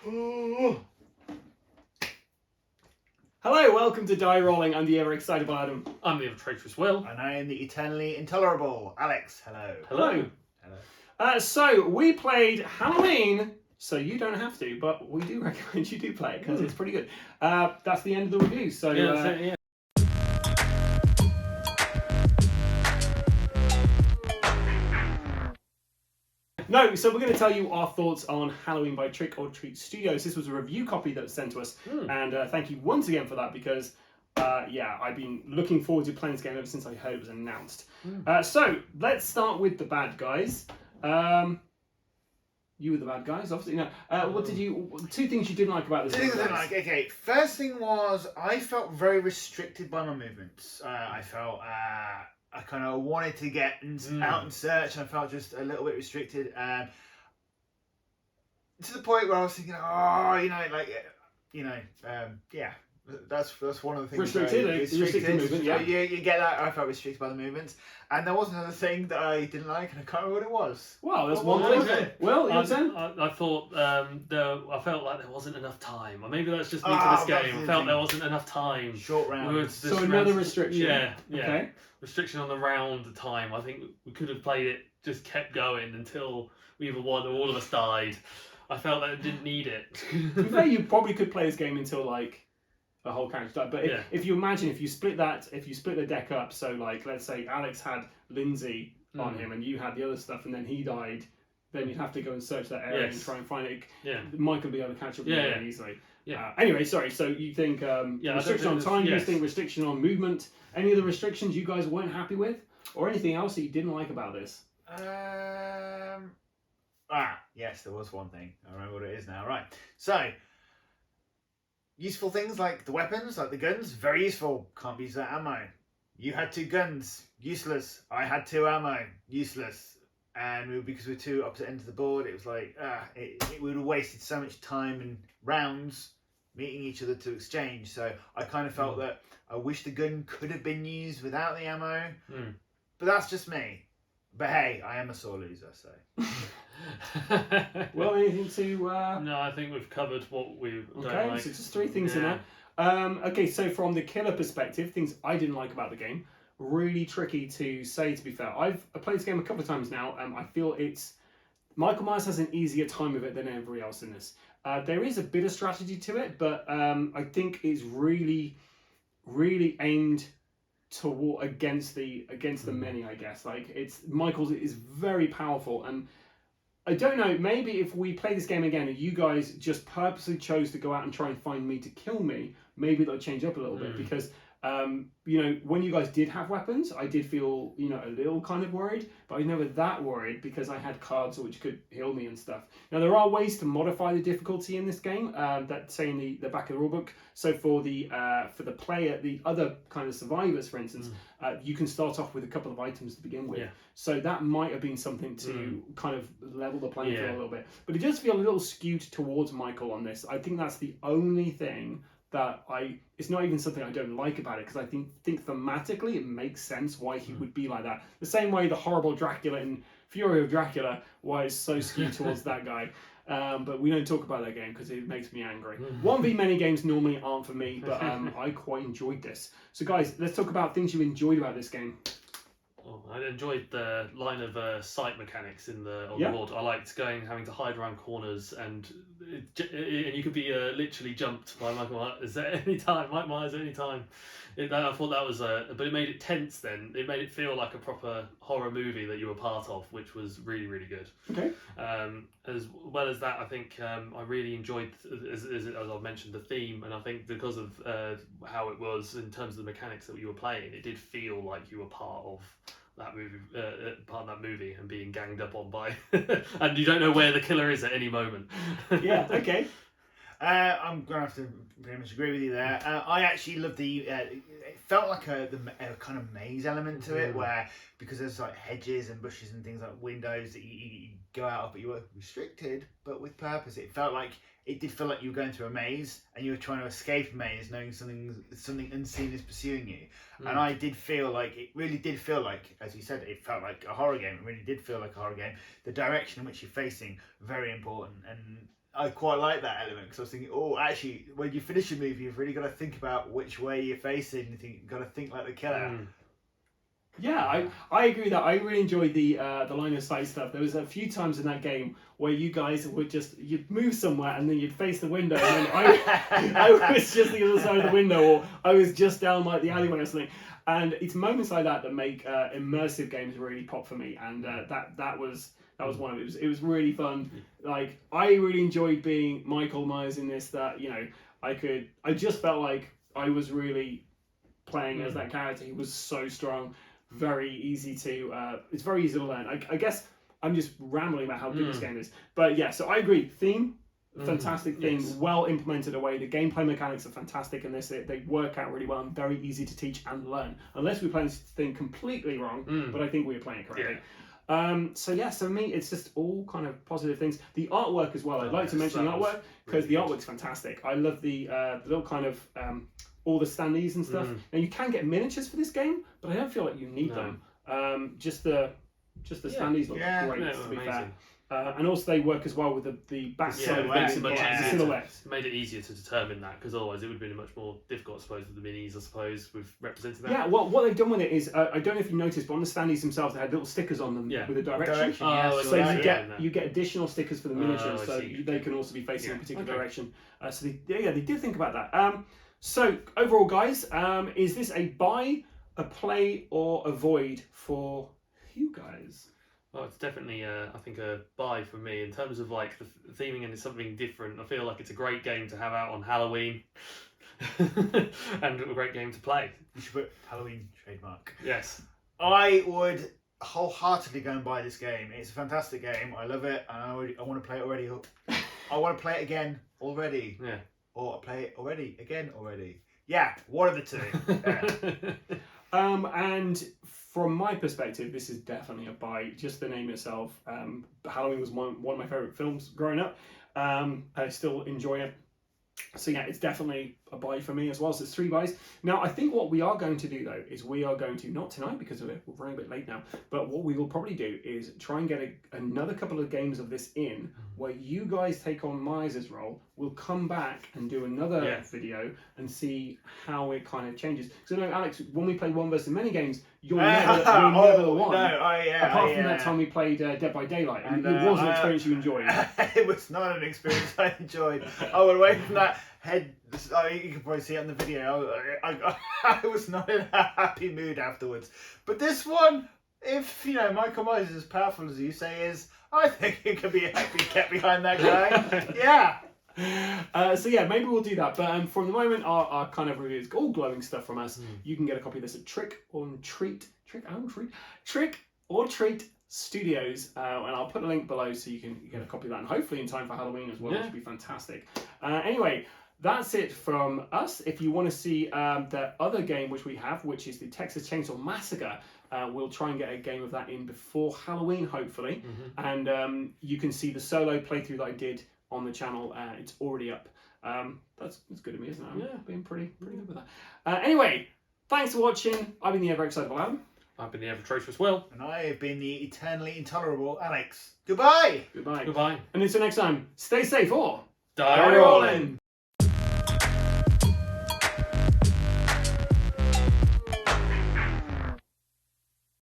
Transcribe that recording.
Hello, welcome to Die Rolling. I'm the ever excitable Adam. I'm the traitorous Will. And I am the eternally intolerable Alex. Hello. Hello. Hello. So we played Halloween, so you don't have to, but we do recommend you do play it because it's pretty good. That's the end of the review. So Yeah. No, so we're going to tell you our thoughts on Halloween by Trick or Treat Studios. This was a review copy that was sent to us, and thank you once again for that because, I've been looking forward to playing this game ever since I heard it was announced. So let's start with the bad guys. You were the bad guys, obviously. No, what did you? Two things you didn't like about this game? Okay. First thing was I felt very restricted by my movements. I felt I kind of wanted to get out and search, and I felt just a little bit restricted, to the point where I was thinking, That's one of the things. Restricted movement, yeah. You get that. I felt restricted by the movements, and there was another thing that I didn't like, and I can't remember what it was. Well, that's What one was thing. it? Well, I thought I felt like there wasn't enough time, or maybe that's just me to this game. I felt there wasn't enough time. Short round. So another restriction. Yeah. Okay. Restriction on the round time. I think we could have played it, just kept going until we either won or all of us died. I felt that I didn't need it. To be fair, you probably could play this game until like a whole character died. But if you imagine if you split the deck up, so like let's say Alex had Lindsay on him and you had the other stuff, and then he died, then you'd have to go and search that area and try and find it. Yeah. Michael would be able to catch up with you very easily. Yeah. Anyway, sorry. So you think restriction on time? You think restriction on movement? Any other restrictions you guys weren't happy with, or anything else that you didn't like about this? Yes, there was one thing. I remember what it is now. Right. So, useful things like the weapons, like the guns, very useful. Can't use that ammo. You had 2 guns, useless. I had 2 ammo, useless. And because we're 2 opposite ends of the board, it was like, it would have wasted so much time and rounds meeting each other to exchange. So I kind of felt that I wish the gun could have been used without the ammo. But that's just me. But hey, I am a sore loser, so. Well, anything to? No, I think we've covered what we don't Okay, like. so just 3 things in there. Okay, so from the killer perspective, things I didn't like about the game. Really tricky to say, to be fair. I've played this game a couple of times now. I feel Michael Myers has an easier time of it than everybody else in this. There is a bit of strategy to it, but I think it's really, really aimed toward against the many, I guess. Like Michael's is very powerful, and I don't know, maybe if we play this game again and you guys just purposely chose to go out and try and find me to kill me, maybe that'll change up a little bit, because when you guys did have weapons, I did feel, a little kind of worried, but I was never that worried because I had cards which could heal me and stuff. Now, there are ways to modify the difficulty in this game, that say in the back of the rulebook. So for the player, the other kind of survivors, for instance, you can start off with a couple of items to begin with. Yeah. So that might have been something to kind of level the playing field a little bit. But it does feel a little skewed towards Michael on this. I think that's the only thing that it's not even something I don't like about it, because I think thematically it makes sense why he would be like that. The same way the horrible Dracula in Fury of Dracula, why it's so skewed towards that guy. But we don't talk about that game because it makes me angry. 1v many games normally aren't for me, but I quite enjoyed this. So guys, let's talk about things you enjoyed about this game. Oh, I enjoyed the line of sight mechanics on the board. I liked having to hide around corners, and you could be literally jumped by Michael Myers at any time. Mike Myers at any time. I thought that was but it made it tense. Then it made it feel like a proper horror movie that you were part of, which was really, really good. Okay. As well as that, I think I really enjoyed, as I've mentioned, the theme, and I think because of how it was in terms of the mechanics that you were playing, it did feel like you were part of that movie, and being ganged up on by, and you don't know where the killer is at any moment. Yeah. Okay. I'm gonna have to pretty much agree with you there. I actually love it felt like a kind of maze element to it, where because there's like hedges and bushes and things like windows that you go out of, but you were restricted, but with purpose. It did feel like you were going through a maze and you were trying to escape a maze, knowing something unseen is pursuing you. And I did feel like, it really did feel like, as you said, it felt like a horror game. It really did feel like a horror game. The direction in which you're facing, very important. And I quite like that element because I was thinking, oh, actually, when you finish a movie, you've really got to think about which way you're facing. You've got to think like the killer. Yeah, I agree with that. I really enjoyed the line of sight stuff. There was a few times in that game where you guys would you'd move somewhere and then you'd face the window, and then I was just the other side of the window, or I was just down like the alleyway or something. And it's moments like that that make immersive games really pop for me, and that was one of it. It was really fun. Like, I really enjoyed being Michael Myers in this. That, you know, I just felt like I was really playing as that character. He was so strong. Very easy to it's very easy to learn. I guess I'm just rambling about how good this game is, but yeah, so I agree. Theme, fantastic theme, yes. well implemented away. The gameplay mechanics are fantastic in this. They work out really well and very easy to teach and learn, unless we're playing this thing completely wrong, but I think we were playing it correctly. So me, it's just all kind of positive things. The artwork as well, I'd like to mention the artwork, because the artwork's fantastic. I love the little kind of all the standees and stuff. Now, you can get miniatures for this game, but I don't feel like you need them. Just the standees look great, to be fair. And also they work as well with the back side of the silhouettes. It made it easier to determine that, because otherwise it would have been much more difficult, I suppose, with the minis, I suppose, with representing that. Yeah, well, what they've done with it is, I don't know if you noticed, but on the standees themselves, they had little stickers on them with a direction. So you get additional stickers for the miniatures, so they can also be facing a particular direction. So they did think about that. So overall, guys, is this a buy, a play, or a void for you guys? Well, it's definitely, I think, a buy for me in terms of like the theming, and it's something different. I feel like it's a great game to have out on Halloween, and a great game to play. You should put Halloween trademark. Yes, I would wholeheartedly go and buy this game. It's a fantastic game. I love it, and I want to play it already. I want to play it again already. Yeah. Or play it already. Yeah, one of the two. Yeah. And from my perspective, this is definitely a buy. Just the name itself. Halloween was one of my favorite films growing up. I still enjoy it. So yeah, it's definitely a buy for me as well. So it's 3 buys. Now, I think what we are going to do, though, is we are going to, not tonight because we're running a bit late now, but what we will probably do is try and get another couple of games of this in, where you guys take on Myers' role. We'll come back and do another video and see how it kind of changes. Because I know, Alex, when we play one versus many games, you're never the one. No, apart from that time we played Dead by Daylight, and it was an experience you enjoyed. It was not an experience I enjoyed. I went away from that head. You can probably see it on the video. I was not in a happy mood afterwards. But this one, if Michael Myers is as powerful as you say is, I think you can be happy to get behind that guy. Yeah. So yeah, maybe we'll do that. But for the moment, our kind of review is all glowing stuff from us. You can get a copy of this at Trick or Treat Studios, and I'll put a link below so you can get a copy of that, and hopefully in time for Halloween as well, which would be fantastic. Anyway, that's it from us. If you want to see the other game which we have, which is the Texas Chainsaw Massacre, we'll try and get a game of that in before Halloween, hopefully. And you can see the solo playthrough that I did on the channel. It's already up. That's good of me, isn't it? I'm being pretty good with that. Anyway, thanks for watching. I've been the ever excitable Adam. I've been the ever atrocious Will. And I have been the eternally intolerable Alex. Goodbye. Goodbye. Goodbye. And until next time, stay safe or Die Rollin.